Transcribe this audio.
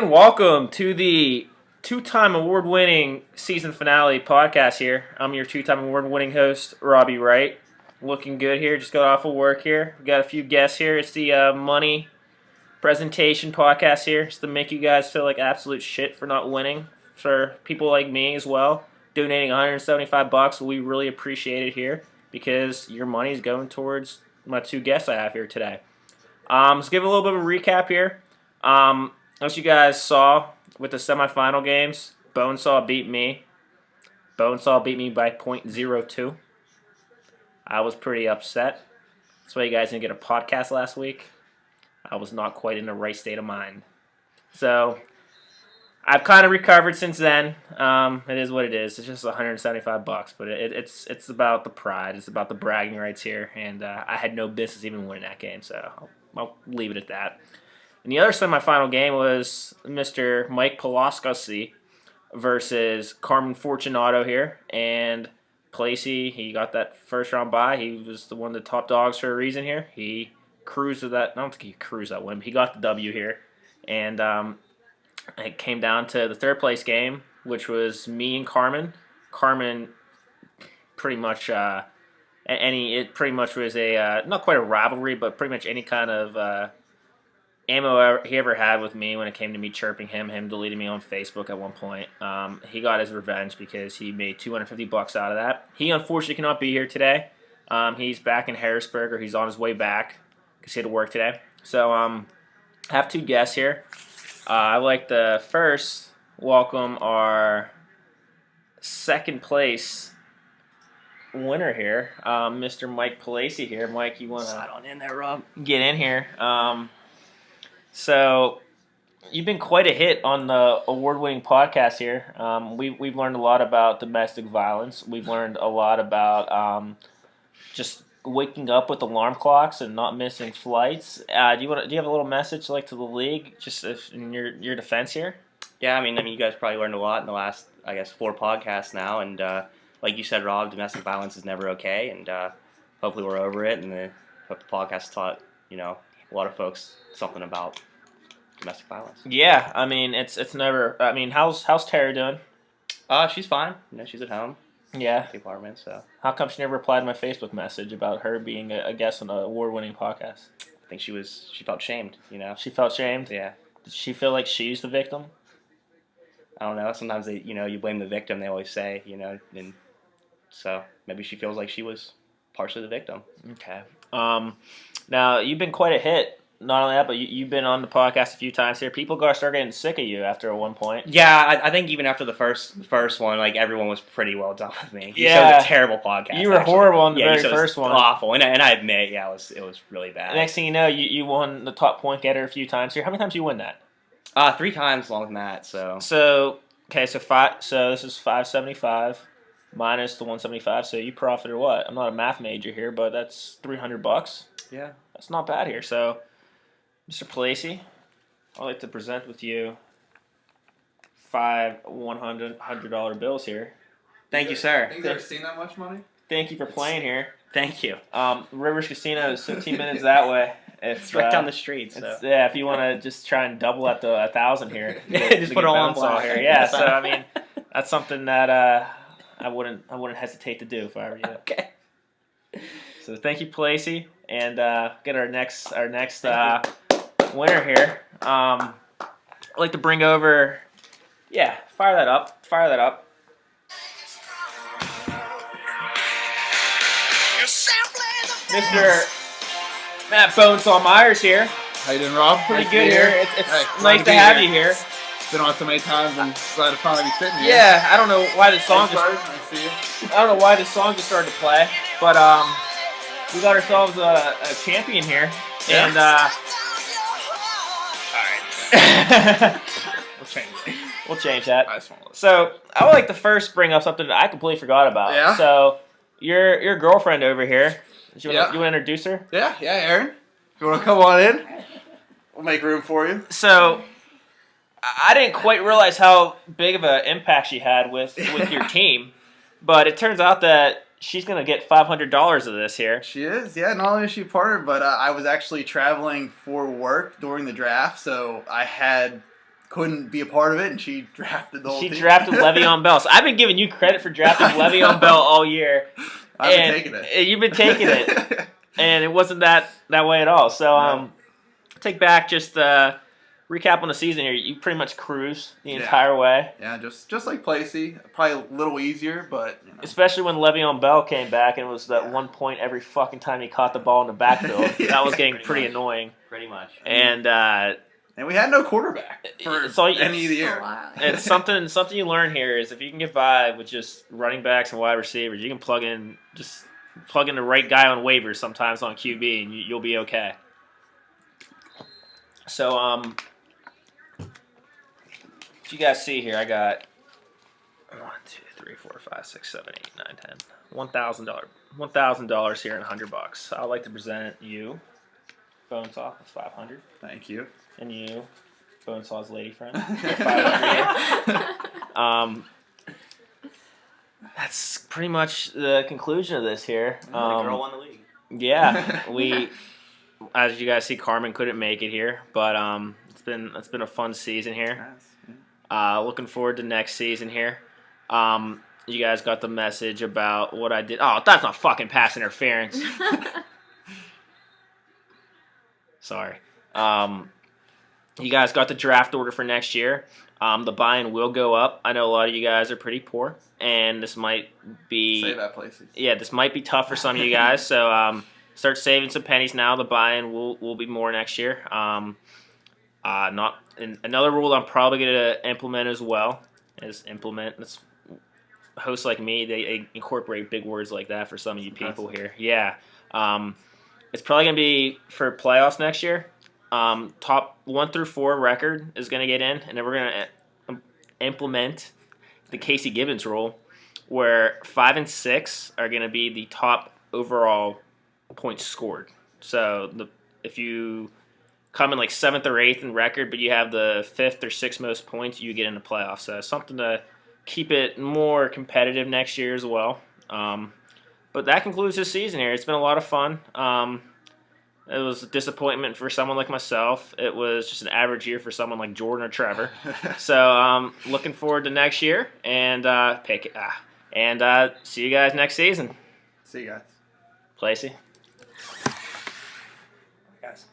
And welcome to the two-time award-winning season finale podcast here. I'm your two-time award-winning host, Robbie Wright. Looking good here. Just got off of work here. We got a few guests here. It's the money presentation podcast here. It's to make you guys feel like absolute shit for not winning. For people like me as well, donating $175, we really appreciate it here because your money is going towards my two guests I have here today. Let's give a little bit of a recap here. As you guys saw with the semifinal games, Bonesaw beat me. Bonesaw beat me by .02. I was pretty upset. That's why you guys didn't get a podcast last week. I was not quite in the right state of mind. So, I've kind of recovered since then. It is what it is. It's just $175, but it's about the pride. It's about the bragging rights here, and I had no business even winning that game, so I'll leave it at that. And the other semifinal game was Mr. Mike Polaskowski versus Carmen Fortunato here. And Placey, he got that first round bye. He was one of the top dogs for a reason here. He cruised to that. I don't think he cruised that win, but he got the W here. And it came down to the third place game, which was me and Carmen. Carmen pretty much it pretty much was a not quite a rivalry, but pretty much any kind of ammo he ever had with me when it came to me chirping him deleting me on Facebook at one point. He got his revenge because he made $250 out of that. He unfortunately cannot be here today. He's back in Harrisburg, or he's on his way back because he had to work today. So I have two guests here. I'd like to first welcome our second place winner here, Mr. Mike Palacey here. Mike, you want to slide on in there, Rob? Get in here. So, you've been quite a hit on the award-winning podcast here. We've learned a lot about domestic violence. We've learned a lot about just waking up with alarm clocks and not missing flights. Do you have a little message to the league, just in your defense here? Yeah, I mean, you guys probably learned a lot in the last, 4 podcasts now, and like you said, Rob, domestic violence is never okay, and hopefully we're over it, and hope the podcast taught a lot of folks something about domestic violence. Yeah, I mean, it's never. I mean, how's Tara doing? She's fine. She's at home. Yeah. At the apartment. So. How come she never replied to my Facebook message about her being a guest on an award-winning podcast? I think she felt shamed. She felt shamed. Yeah. Did she feel like she's the victim? I don't know. Sometimes you blame the victim. They always say, and so maybe she feels like she was partially the victim. Okay. Now, you've been quite a hit. Not only that, but you've been on the podcast a few times here. People got to start getting sick of you after one point. Yeah, I think even after the first one, everyone was pretty well done with me. Yeah. It was a terrible podcast. You were horrible on the very first one. Awful, and I admit, yeah, it was really bad. Next thing you know, you won the top point getter a few times here. How many times did you win that? 3 times along with Matt, so. So this is 575 minus the 175, so you profited what? I'm not a math major here, but that's $300. Yeah. That's not bad here. So, Mr. Palacey, I'd like to present with you 5 $100 bills here. Thank you, sir. Have you ever seen that much money? Thank you for playing here. Thank you. Rivers Casino is 15 minutes that way. It's right down the street. So. Yeah, if you want to just try and double at the 1,000 here, just put it all on black here. Yeah, so I mean, that's something that I wouldn't hesitate to do if I were you. Okay. So thank you, Palacey, and get our next winner here. I'd like to bring over. Yeah, fire that up. Mr. Matt Bonesaw Myers here. How you doing, Rob? Pretty good here. It's nice to have you here. Been on so many times and glad to finally be sitting here. Yeah, I don't know why this song I see you. I don't know why this song just started to play, but we got ourselves a champion here, and all right, we'll change that. So I would like to first bring up something that I completely forgot about. Yeah. So your girlfriend over here. You want to introduce her? Yeah, Aaron. You want to come on in? We'll make room for you. So I didn't quite realize how big of an impact she had with your team, but it turns out that she's going to get $500 of this here. She is, yeah. Not only is she part, but I was actually traveling for work during the draft, so I had couldn't be a part of it, and she drafted the whole She team. drafted Le'Veon Bell. So I've been giving you credit for drafting Le'Veon Bell all year. I've been taking it. And you've been taking it. And it wasn't that way at all. So take back just recap on the season here. You pretty much cruised the entire way. Yeah, just like Placey. Probably a little easier, but Especially when Le'Veon Bell came back and it was that 1 point every fucking time he caught the ball in the backfield. That was getting pretty annoying. Pretty much. And we had no quarterback for any of the year. It's something you learn here is if you can get by with just running backs and wide receivers, you can plug in the right guy on waivers sometimes on QB and you'll be okay. So what you guys see here, I got 1, 2, 3, 4, 5, 6, 7, 8, 9, 10. $1,000 here and $100. I'd like to present you Bonesaw, that's $500. Thank you. And you, Bonesaw's lady friend, $500. That's pretty much the conclusion of this here. The girl won the league. Yeah, as you guys see, Carmen couldn't make it here, but it's been a fun season here. Looking forward to next season here. You guys got the message about what I did. Oh, that's not fucking pass interference. Sorry. You guys got the draft order for next year. The buy-in will go up. I know a lot of you guys are pretty poor, and this might be... Say that, places. Yeah, this might be tough for some of you guys, so start saving some pennies now. The buy-in will be more next year. Another rule I'm probably going to implement as well is implement. It's, hosts like me, they incorporate big words like that for some of you people here. Yeah. It's probably going to be for playoffs next year. Top 1 through 4 record is going to get in, and then we're going to implement the Casey Gibbons rule, where 5 and 6 are going to be the top overall points scored. So if you come in like 7th or 8th in record, but you have the 5th or 6th most points, you get in the playoffs. So something to keep it more competitive next year as well. But that concludes this season here. It's been a lot of fun. It was a disappointment for someone like myself. It was just an average year for someone like Jordan or Trevor. So looking forward to next year and see you guys next season. See you guys. Placey. Guys.